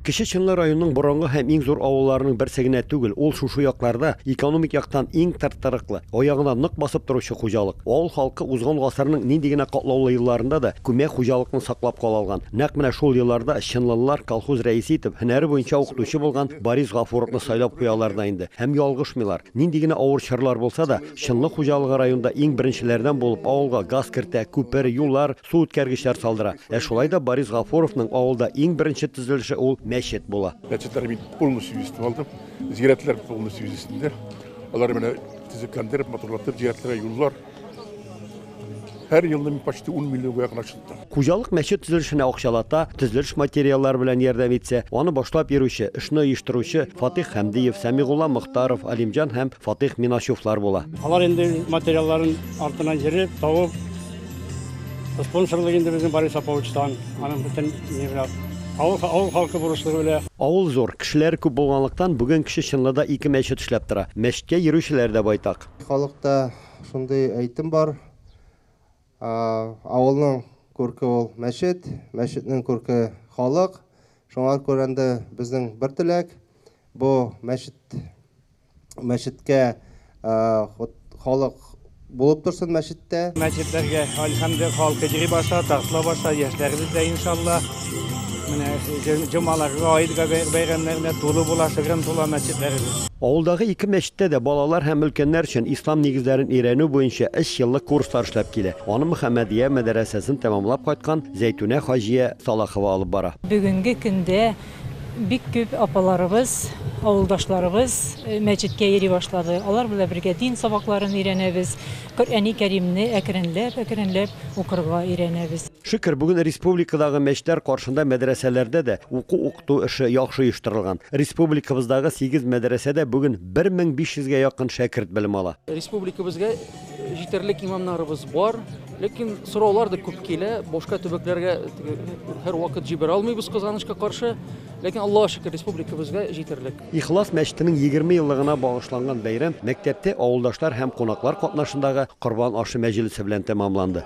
Кече Чынлы районының борынгы һәм иң зур авылларының берсе генә түгел, ул шушы якларда экономик яктан иң тартырыклы, аягына нык басып торучы хуҗалык. Авыл халкы узган гасырның нинди генә катлаулы елларында да күмәк хуҗалыкны саклап кала алган. Нәкъ менә шул елларда чынлылар колхоз рәисе итеп, һөнәре буенча укытучы булган Борис Гафуровны сайлап куялар да инде. Һәм ялгышмыйлар. Нинди генә авыр чорлар булса да, чынлы хуҗалыгы районда иң беренчеләрдән булып авылга газ кертә, күпер, юллар, су үткәргечләр салдыра. Шулай да Борис Гафуровның авылда иң беренче төзелеше ул мәчет була. Мәчетләр бит полностью үстеп алдым. Зиратлар полностью үстендә. Алар менә төзекләндереп, моторлатып, зиратларга юллар. Her yılda почти 10 миллионга якын ачылды. Хуҗалык мәчет төзелешенә акчалата, төзелеш материаллар белән ярдәм итсә, аны башлап йөрүче, эшне оештыручы Фатих Хәмдиев, Сәмигулла Мөхтаров, Алимҗан һәм Фатих Минашевлар була. Алар инде материалларын артыннан җиреп, табып, спонсорлык инде безнең Борис Аповичтан, аның бөтен авыл халкы бурычлыгы белән. Авыл зур, кешеләр күп булганлыктан бүген Кече Чынлыда 2 мәчет эшләп тора. Мәчеткә йөрүчеләр дә байтак. Халыкта шундый әйтем бар. Авылның күрке ул мәчет, мәчетнең күрке халык. Шуңа күрәндә безнең бер теләк бу мәчеткә халык булып торсын мәчеттә. Мәчетләргә алхамдулилlah халкы йөри башлады, тартыла башлады, яшьләребез дә иншалла. Менә җомаларга, айдга бәйрәмнәренә тулы була, шыгрым тула мәчетләребез. Авылдагы 2 мәчеттә дә балалар һәм өлкәннәр өчен ислам нигезләрен өйрәнү буенча 3 еллык курслар эшләп килә. Аны Мөхәммәдия мәдрәсәсен тәмамлап кайткан Зәйтүнә Хаҗия Салахова алып бара. Бүгенге көндә бик күп апаларыбыз, авылдашларыбыз мәчеткә йөри башлады. Алар белән бергә дин сабакларын өйрәнәбез. Коръәни Кәримне әкренләп укырга өйрәнәбез. Шөкер, бүген республикадагы мәчетләр каршында мәдрәсәләрдә дә уку эше яхшы оештырылган. Республикабыздагы 8 мәдрәсәдә бүген 1500гә якын шәкерт белем ала. Республикабызга җитәрлек имамнарыбыз бар, ләкин сораулар да күп килә. Башка төбәкләргә һәр вакыт җибәрә алмыйбыз Казанышка каршы. Ләкин Аллаһка шөкер республикабызга җитәрлек. Ихлас мәчетенең 20 еллыгына багышланган бәйрәм мәктәптә авылдашлар һәм кунаклар катнашындагы Корбан ашы мәҗлесе белән тәмамланды.